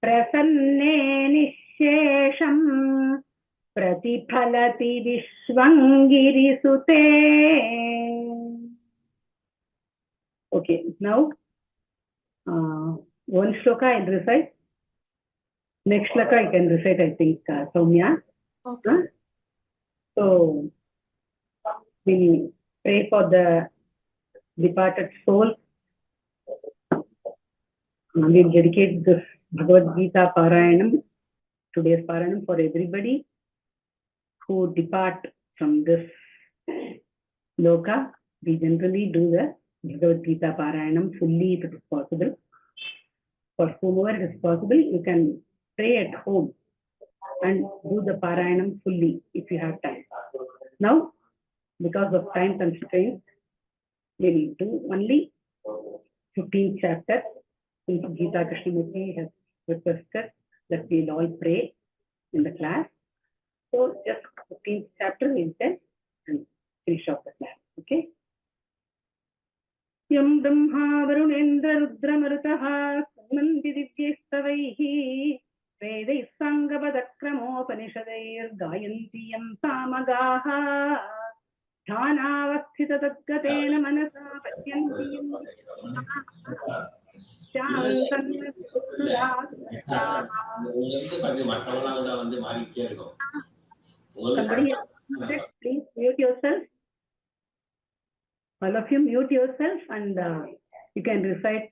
प्रसन्ने निःशेषम् प्रतिफलति विश्वं गिरिसुते. Okay, now one shloka I'll recite. Next shloka I can recite, I think, Soumya. Okay. So we pray for the departed soul. We dedicate this Bhagavad Gita Parayanam, today's Parayanam, for everybody who depart from this loka. We generally do the Bhagavad Gita Parayanam fully if it is possible. For whomever it is possible, you can pray at home and do the Parayanam fully if you have time. Now, because of time constraints, we will do only 15th chapter. Since Geeta Krishnamurti has requested that we will all pray in the class. So just 15th chapter is there and finish off the class. Okay? Yam Brahma Varunendra Rudra Marutah Sammanti Divyaistavaihi Vedai Sangabadakramopanishadair Gayanti Yam Samagaha Dhanavasthita Tadgatena Manasa Patyanti Yam Somebody please mute yourself. All of you mute yourself and you can recite.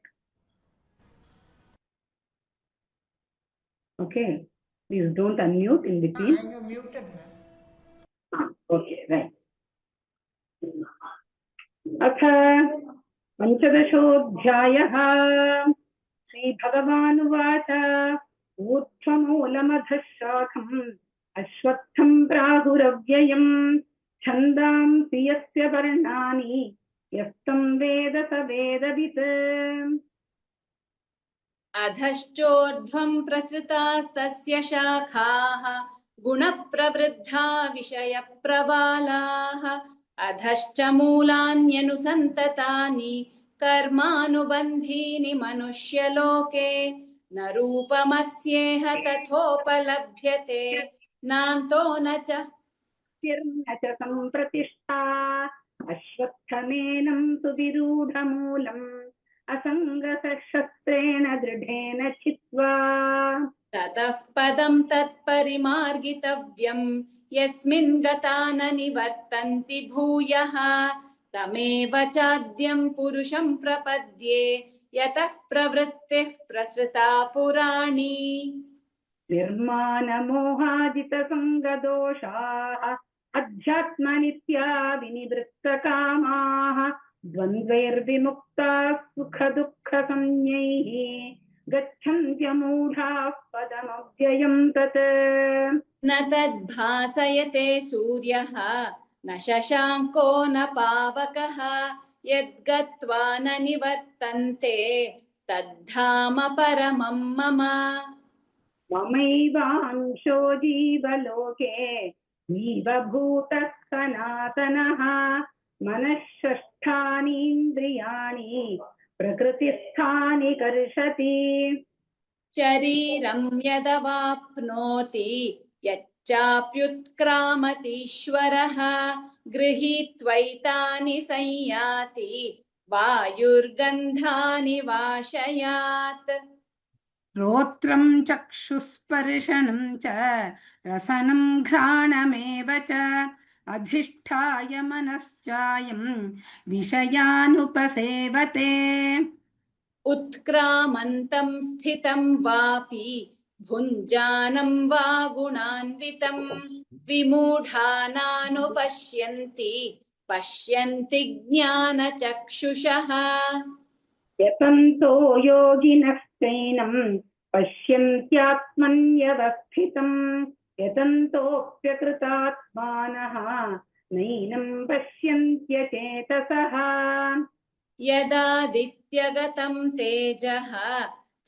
Okay. Please don't unmute in between. I have muted, ma'am. Okay, right. Atha Panchadashodhyayah Sri Bhagavanuvacha Urdhvamoolamadhashakham Ashwatham Prahuravyayam Chandamsi yasya varnani Yastam Veda sa Vedavit अधश्चोर्ध्वं प्रसृतास्तस्य शाखाः गुणप्रवृद्धा विषयप्रबालाः अधश्च मूलान्यनुसन्ततानि कर्मानुबन्धीनि मनुष्यलोके न रूपमस्येह तथोपलभ्यते नान्तो न च संप्रतिष्ठा अश्वत्थमेनं सुविरूढमूलम् असङ्गशस्त्रेण दृढेन चित्वा ततः पदं तत्परिमार्गितव्यं यस्मिन् गता न निवर्तन्ति भूयः तमेव चाद्यं पुरुषं प्रपद्ये यतः प्रवृत्तिः प्रसृता पुराणी निर्माणमोहाजितसङ्गदोषाः अध्यात्मनित्या विनिवृत्तकामाः द्वन्द्वैर्विमुक्ताः सुखदुःखसंज्ञैः गच्छन्त्यमूढाः पदमव्ययं तत् न तद्भासयते सूर्यः न शशाङ्को न पावकः यद्गत्वा न निवर्तन्ते तद्धाम परमं मम ममैवांशो जीवलोके जीवभूतः सनातनः मनःषष्ठानीन्द्रियाणि प्रकृतिस्थानि कर्षति शरीरं यदवाप्नोति यच्चाप्युत्क्रामतीश्वरः गृहीत्वैतानि संयाति वायुर्गन्धानि वाशयात् श्रोत्रं चक्षुस्पर्शनं च रसनं घ्राणमेव च अधिष्ठाय मनश्चायं विषयानुपसेवते उत्क्रामन्तं स्थितं वापि भुञ्जानं वा गुणान्वितं विमूढानानुपश्यन्ति पश्यन्ति ज्ञानचक्षुषः यतन्तो योगिनश्चैनं पश्यन्त्यात्मन्यवस्थितं यतन्तोऽप्यकृतात्मानः नैनं पश्यन्त्यचेतसः यदादित्यगतं तेजः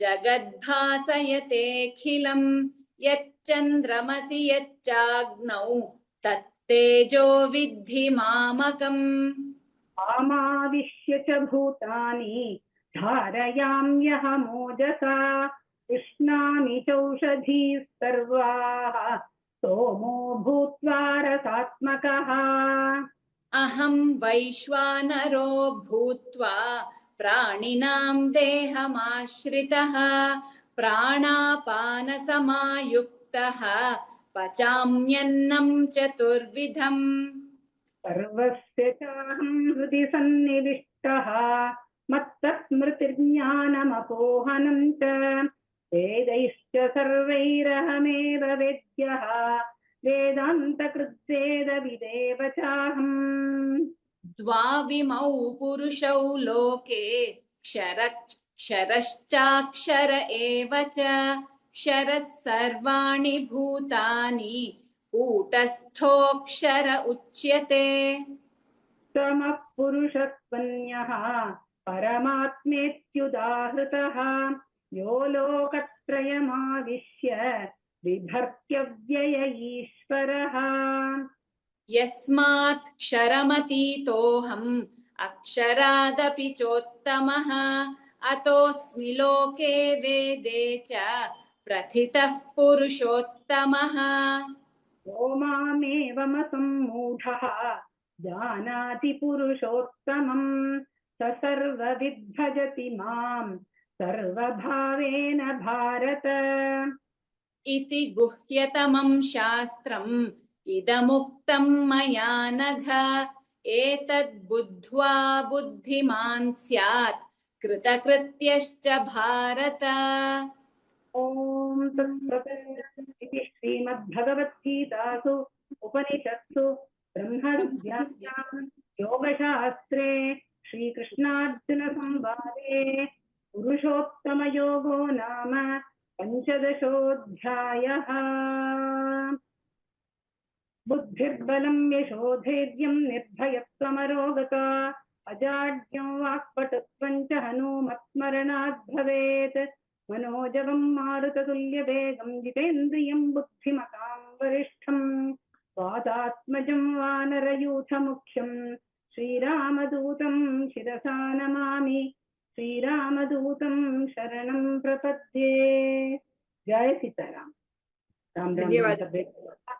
जगद्भासयतेऽखिलं यच्चन्द्रमसि यच्चाग्नौ तत्तेजो विद्धि मामकम् आमाविश्य च भूतानि धारयाम्यहमोजसा कृष्णामि चौषधीः सर्वाः सोमो भूत्वा रसात्मकः अहं वैश्वानरो भूत्वा प्राणिनां देहमाश्रितः प्राणापानसमायुक्तः पचाम्यन्नं चतुर्विधम् सर्वस्य चाहं हृदि सन्निविष्टः मत्तस्मृतिर्ज्ञानमपोहनं च वेदैश्च सर्वैरहमेव वेद्यः वेदान्तकृद्वेदविदेव चाहम् द्वाविमौ पुरुषौ लोके क्षरश्चाक्षर एव च क्षरः सर्वाणि भूतानि कूटस्थोऽक्षर उच्यते समः पुरुषस्त्वन्यः परमात्मेत्युदाहृतः यो लोकत्रयमाविश्य बिभर्त्यव्यय ईश्वरः यस्मात् क्षरमतीतोऽहम् अक्षरादपि चोत्तमः अतोऽस्मि लोके वेदे च प्रथितः पुरुषोत्तमः यो मामेवमसम्मूढः जानाति पुरुषोत्तमम् स सर्वविद् भजति माम् सर्वभावेन भारत इति गुह्यतमं शास्त्रम् इदमुक्तं मया नघ एतद्बुद्ध्वा बुद्धिमान् स्यात् कृतकृत्यश्च भारत ॐ तत्सत् इति श्रीमद्भगवद्गीतासु उपनिषत्सु ब्रह्मविद्यायां योगशास्त्रे श्रीकृष्णार्जुनसंवादे पुरुषोत्तमयोगो नाम पञ्चदशोऽध्यायः। बुद्धिर्बलं यशोधैर्यं निर्भयत्वमरोगता अजाड्यं वाक्पटुत्वं च हनूमत्स्मरणात् भवेत् मनोजवं मारुततुल्यवेगं जितेन्द्रियं बुद्धिमतां वरिष्ठं वातात्मजं वानरयूथमुख्यं श्रीरामदूतं शिरसा नमामि श्रीरामदूतं शरणं प्रपद्ये। जय सीताराम। राम राम धन्यवाद। राम।